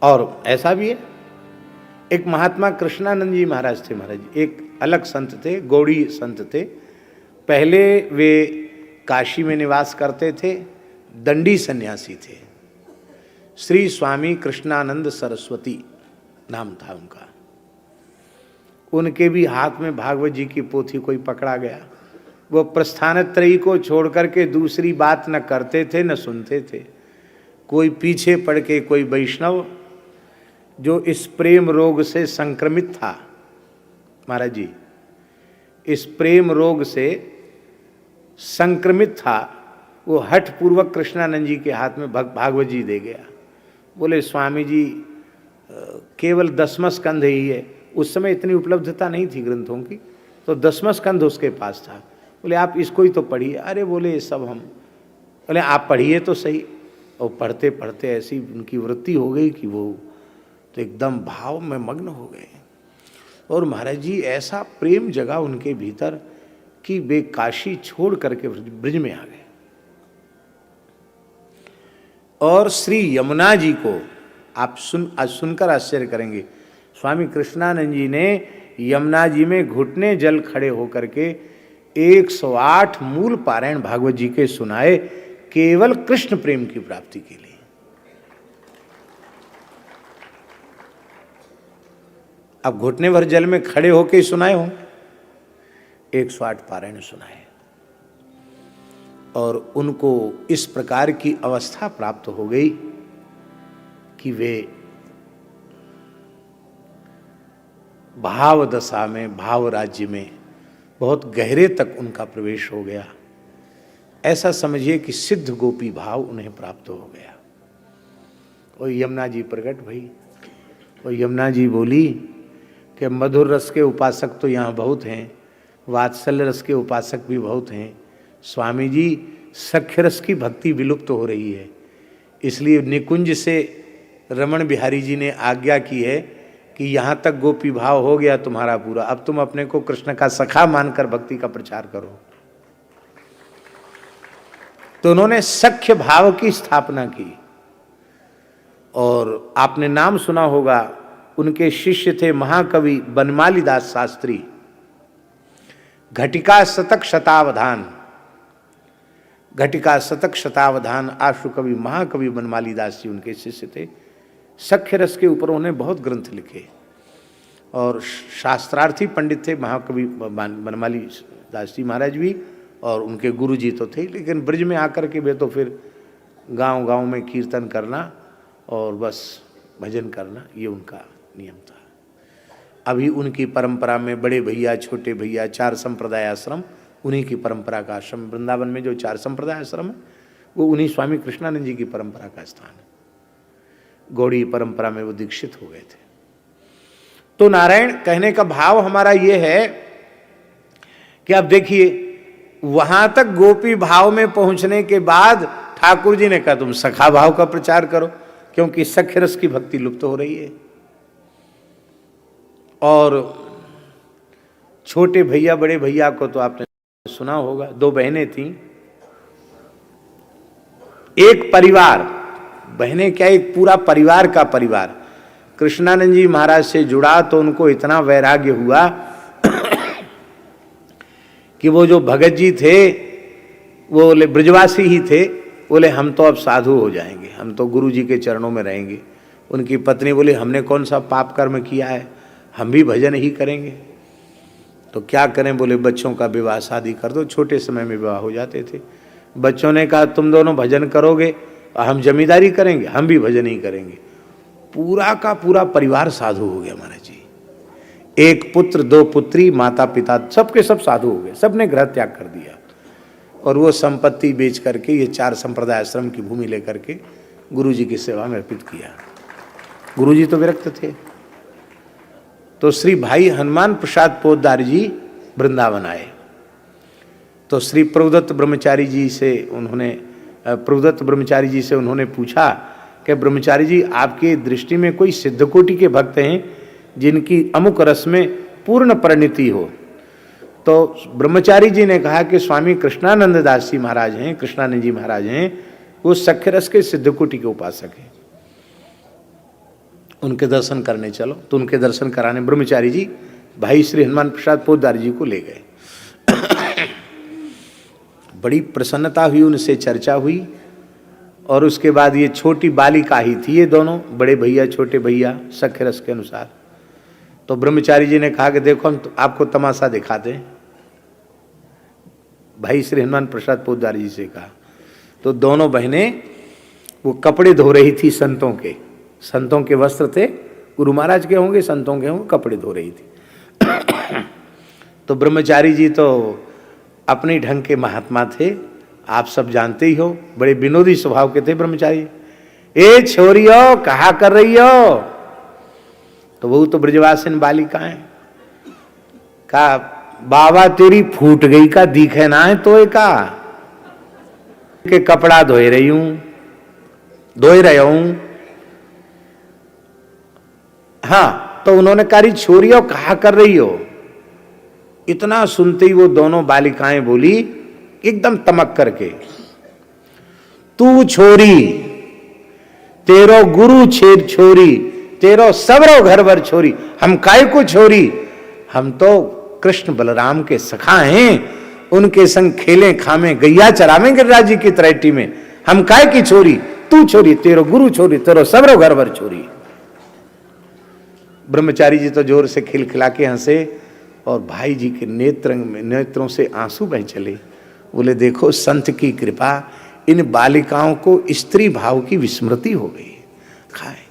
और ऐसा भी है, एक महात्मा कृष्णानंद जी महाराज थे। महाराज जी एक अलग संत थे, गौड़ी संत थे। पहले वे काशी में निवास करते थे, दंडी सन्यासी थे। श्री स्वामी कृष्णानंद सरस्वती नाम था उनका। उनके भी हाथ में भागवत जी की पोथी कोई पकड़ा गया, वो प्रस्थानत्रयी को छोड़ करके दूसरी बात न करते थे न सुनते थे। कोई पीछे पड़ के कोई वैष्णव जो इस प्रेम रोग से संक्रमित था, महाराज जी इस प्रेम रोग से संक्रमित था, वो हठ पूर्वक कृष्णानंद जी के हाथ में भागवत जी दे गया। बोले स्वामी जी केवल 10वां स्कंध ही है, उस समय इतनी उपलब्धता नहीं थी ग्रंथों की, तो 10वां स्कंध उसके पास था। बोले आप इसको ही तो पढ़िए। अरे बोले ये सब हम, बोले आप पढ़िए तो सही। और पढ़ते पढ़ते ऐसी उनकी वृत्ति हो गई कि वो तो एकदम भाव में मग्न हो गए। और महाराज जी ऐसा प्रेम जगा उनके भीतर कि वे काशी छोड़ करके ब्रज में आ गए। और श्री यमुना जी को आप आज सुनकर आश्चर्य करेंगे, स्वामी कृष्णानंद जी ने यमुना जी में घुटने जल खड़े होकर के 108 मूल पारायण भागवत जी के सुनाए, केवल कृष्ण प्रेम की प्राप्ति के लिए। अब घुटने भर जल में खड़े होके सुनाए हो, 108 पारायण सुनाए। और उनको इस प्रकार की अवस्था प्राप्त हो गई कि वे भाव दशा में, भाव राज्य में बहुत गहरे तक उनका प्रवेश हो गया। ऐसा समझिए कि सिद्ध गोपी भाव उन्हें प्राप्त हो गया। और यमुना जी प्रकट भई, और यमुना जी बोली कि मधुर रस के उपासक तो यहाँ बहुत हैं, वात्सल्य रस के उपासक भी बहुत हैं। स्वामी जी सख्य रस की भक्ति विलुप्त हो रही है, इसलिए निकुंज से रमण बिहारी जी ने आज्ञा की है कि यहाँ तक गोपी भाव हो गया तुम्हारा पूरा, अब तुम अपने को कृष्ण का सखा मानकर भक्ति का प्रचार करो। तो उन्होंने सख्य भाव की स्थापना की। और आपने नाम सुना होगा, उनके शिष्य थे महाकवि बनमाली दास शास्त्री। घटिका शतक शतावधान, घटिका शतक शतावधान आशु कवि महाकवि बनमाली दास जी उनके शिष्य थे। सख्य रस के ऊपर उन्होंने बहुत ग्रंथ लिखे और शास्त्रार्थी पंडित थे महाकवि बनमाली दास जी महाराज भी, और उनके गुरु जी तो थे। लेकिन ब्रज में आकर के वे तो फिर गांव-गांव में कीर्तन करना और बस भजन करना, ये उनका नियम था। अभी उनकी परंपरा में बड़े भैया, छोटे भैया, 4 संप्रदाय आश्रम, उन्हीं की परंपरा का आश्रम। वृंदावन में जो 4 संप्रदाय आश्रम है वो उन्हीं स्वामी कृष्णानंद जी की परंपरा का स्थान है। गौड़ी परंपरा में वो दीक्षित हो गए थे। तो नारायण कहने का भाव हमारा ये है कि अब देखिए, वहां तक गोपी भाव में पहुंचने के बाद ठाकुर जी ने कहा तुम सखा भाव का प्रचार करो, क्योंकि सख्य रस की भक्ति लुप्त हो रही है। और छोटे भैया बड़े भैया को तो आपने सुना होगा, 2 बहनें थीं, एक परिवार, बहनें क्या, एक पूरा परिवार का परिवार कृष्णानंद जी महाराज से जुड़ा। तो उनको इतना वैराग्य हुआ कि वो जो भगत जी थे वो बोले, ब्रजवासी ही थे, बोले हम तो अब साधु हो जाएंगे, हम तो गुरु जी के चरणों में रहेंगे। उनकी पत्नी बोली हमने कौन सा पाप कर्म किया है, हम भी भजन ही करेंगे। तो क्या करें, बोले बच्चों का विवाह शादी कर दो। छोटे समय में विवाह हो जाते थे। बच्चों ने कहा तुम दोनों भजन करोगे, हम जमींदारी करेंगे, हम भी भजन ही करेंगे। पूरा का पूरा परिवार साधु हो गया महाराज जी। 1 पुत्र 2 पुत्री, माता पिता सबके सब साधु हो गए, सबने गृह त्याग कर दिया। और वो संपत्ति बेच करके ये 4 संप्रदाय आश्रम की भूमि लेकर के गुरु जी की सेवा में अर्पित किया। गुरु जी तो विरक्त थे। तो श्री भाई हनुमान प्रसाद पोद्दार जी वृंदावन आए। तो श्री प्रभुदत्त ब्रह्मचारी जी से उन्होंने पूछा कि ब्रह्मचारी जी आपकी दृष्टि में कोई सिद्ध कोटि के भक्त हैं जिनकी अमुक रस में पूर्ण परिणति हो? तो ब्रह्मचारी जी ने कहा कि स्वामी कृष्णानंद दास जी महाराज हैं, कृष्णानंद जी महाराज हैं, वो सख्य रस के सिद्ध कोटि के उपासक हैं। उनके दर्शन करने चलो। तो उनके दर्शन कराने ब्रह्मचारी जी भाई श्री हनुमान प्रसाद पोद्दार जी को ले गए। बड़ी प्रसन्नता हुई, उनसे चर्चा हुई। और उसके बाद ये छोटी बालिका ही थी, ये दोनों बड़े भैया छोटे भैया सख्य रस के अनुसार। तो ब्रह्मचारी जी ने कहा कि देखो हम आपको तमाशा दिखाते हैं। भाई श्री हनुमान प्रसाद पोद्दार जी से कहा। तो दोनों बहनें वो कपड़े धो रही थी संतों के, संतों के वस्त्र थे, गुरु महाराज के होंगे संतों के होंगे, कपड़े धो रही थी। तो ब्रह्मचारी जी तो अपने ढंग के महात्मा थे, आप सब जानते ही हो, बड़े विनोदी स्वभाव के थे ब्रह्मचारी। ए छोरियो कहा कर रही हो? तो वो तो ब्रजवासिन बालिकाएं। कहा बाबा तेरी फूट गई का दिखे ना है तो का के कपड़ा धोए रही हूं, धोए रहे हूं। हाँ, तो उन्होंने कहा छोरियो कहा कर रही हो? इतना सुनते ही वो दोनों बालिकाएं बोली एकदम तमक करके, तू छोरी, तेरो गुरु छेद छोरी, तेरो सबरो घर भर छोरी, हम काय को छोरी? हम तो कृष्ण बलराम के सखा हैं, उनके संग खेलें खामें गैया चरावें गिरिराज जी की तरेटी में, हम काय की छोरी? तू छोरी, तेरो गुरु छोरी, तेरो सबरो घर भर छोरी। ब्रह्मचारी जी तो जोर से खिलखिला के हंसे और भाई जी के नेत्रों से आंसू बह चले। बोले देखो संत की कृपा, इन बालिकाओं को स्त्री भाव की विस्मृति हो गई। खाए